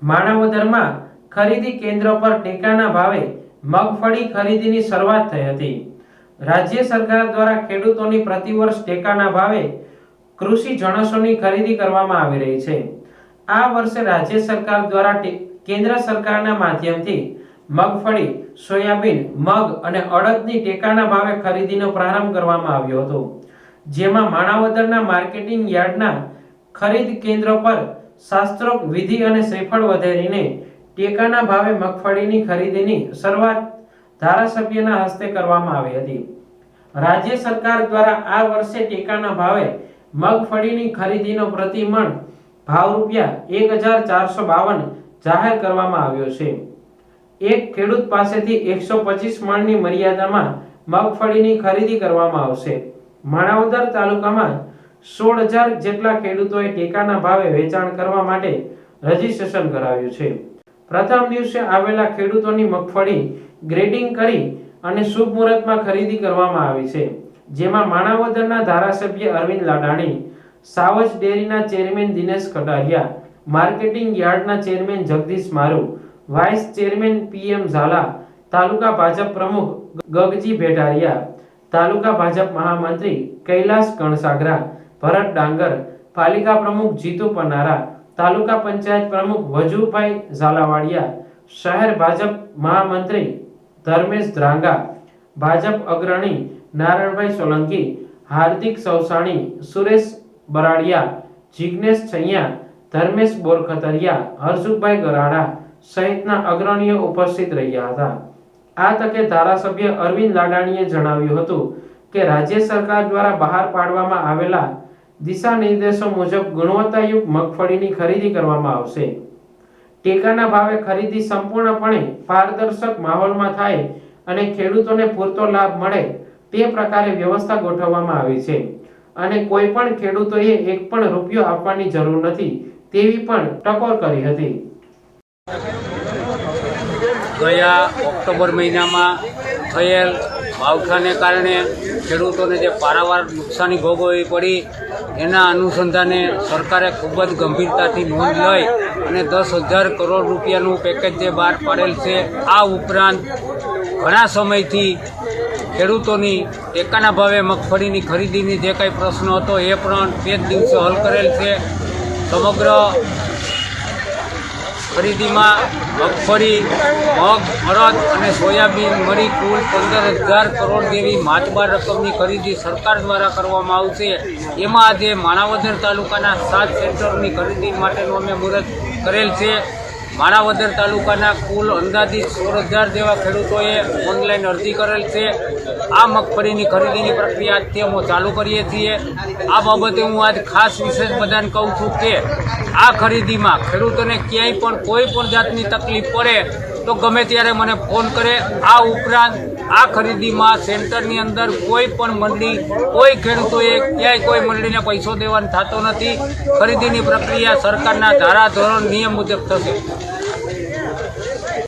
માણાવદરમાં ખરીદી કેન્દ્ર પર ટેકાના ભાવે મગફળી ખરીદીની શરૂઆત થઈ હતી। રાજ્ય સરકાર દ્વારા ખેડૂતોની પ્રતિવર્ષ ટેકાના ભાવે કૃષિ જણસોની ખરીદી કરવામાં આવી રહી છે। આ વર્ષે રાજ્ય સરકાર દ્વારા કેન્દ્ર સરકારના માધ્યમથી મગફળી, સોયાબીન, મગ અને અડદની ટેકાના ભાવે ખરીદીનો પ્રારંભ કરવામાં આવ્યો હતો, જેમાં માણાવદરના માર્કેટિંગ યાર્ડના ખરીદ કેન્દ્ર પર શાસ્ત્રોક્ત વિધિ અને શ્રીફળ વધેરીને ટેકાના ભાવે મગફળીની ખરીદીની શરૂઆત ધારાસભ્યના હસ્તે કરવામાં આવી હતી। રાજ્ય સરકાર દ્વારા આ વર્ષે ટેકાના ભાવે મગફળીની ખરીદીનો પ્રતિ મણ ભાવ ₹1452 જાહેર કરવામાં આવ્યો છે। એક ખેડૂત પાસેથી 125 મણની મર્યાદામાં મગફળીની ખરીદી કરવામાં આવશે। માણાવદર તાલુકામાં 16,000 જેટલા ખેડૂતોએ ટેકાના ભાવે વેચાણ કરવા માટે રજીસ્ટ્રેશન કરાવ્યું છે। પ્રથમ દિવસે આવેલા ખેડૂતોની મગફળી ગ્રેડિંગ કરી અને શુભ મુહૂર્તમાં ખરીદી કરવામાં આવી છે, જેમાં માણાવદરના ધારાસભ્ય અરવિંદ લાડાણી, સાવજ ડેરીના ચેરમેન દિનેશ કટારિયા, માર્કેટિંગ યાર્ડના ચેરમેન જગદીશ મારુ, વાઇસ ચેરમેન PM ઝાલા, તાલુકા ભાજપ પ્રમુખ ગગજી ભેટારિયા, તાલુકા ભાજપ મહામંત્રી કૈલાસ કણસાગરા, ભરત ડાંગર, પાલિકા પ્રમુખ જીતુ પનારા, તાલુકા પંચાયત પ્રમુખ વજુભાઈ ઝાલાવાડિયા, શહેર ભાજપ મહામંત્રી ધર્મેશ ધ્રાંગા, ભાજપ અગ્રણી નારાયણભાઈ સોલંકી, હાર્દિક સૌસાણી, સુરેશ બરાડિયા, જિગ્નેશ છૈયા, ધર્મેશ બોરખતરિયા, હર્ષુભાઈ ગરાડા સહિતના અગ્રણીઓ ઉપસ્થિત રહ્યા હતા। આ તકે ધારાસભ્ય અરવિંદ લાડાણીએ જણાવ્યું હતું કે રાજ્ય સરકાર દ્વારા બહાર પાડવામાં આવેલા દિશા નિર્દેશો મુજબ ગુણવત્તાયુક્ત મગફળીની ખરીદી કરવામાં આવશે। ટેકાના ભાવે ખરીદી સંપૂર્ણપણે પારદર્શક માહોલમાં થાય અને ખેડૂતોને પૂરતો લાભ મળે તે પ્રકારે વ્યવસ્થા ગોઠવવામાં આવી છે અને કોઈ પણ ખેડૂતોએ એક પણ રૂપિયો આપવાની જરૂર નથી તેવી પણ ટકોર કરી હતી। ગયા ઓક્ટોબર મહિનામાં થયેલ માવઠાને કારણે ખેડૂતોને જે પારાવાર નુકસાની ભોગવવી પડી, એના અનુસંધાને સરકારે ખૂબ જ ગંભીરતાથી નોંધ લઈ અને 10,000 કરોડ રૂપિયાનું પેકેજ જે બહાર પાડેલ છે। આ ઉપરાંત ઘણા સમયથી ખેડૂતોની ટેકાના ભાવે મગફળીની ખરીદીની જે કંઈ પ્રશ્ન હતો એ પણ તે જ દિવસે હલ કરેલ છે। સમગ્ર ખરીદીમાં મગફળી, મગ, અડદ અને સોયાબીન મળી કુલ 15,000 કરોડ જેવી માતબાર રકમની ખરીદી સરકાર દ્વારા કરવામાં આવશે। એમાં આજે માણાવદર તાલુકાના 7 સેન્ટરની ખરીદી માટેનું અમે મુહૂર્ત કરેલ છે। માણાવદર તાલુકાના કુલ અંદાજિત 16,000 જેવા ખેડૂતોએ ઓનલાઈન અરજી કરેલ છે। આ મગફળીની ખરીદીની પ્રક્રિયા આજથી અમે ચાલુ કરીએ છીએ। આ બાબતે હું આજ ખાસ વિશેષ બધાને કહું છું કે આ ખરીદીમાં ખેડૂતોને ક્યાંય પણ કોઈ પણ જાતની તકલીફ પડે તો ગમે ત્યારે મને ફોન કરે। આ ઉપરાંત આ ખરીદીમાં સેન્ટરની અંદર કોઈ પણ મંડળી, કોઈ ખેડૂતોએ ક્યાંય કોઈ મંડળીને પૈસો દેવાનો થતો નથી। ખરીદીની પ્રક્રિયા સરકારના ધારા ધોરણ નિયમ મુજબ થશે।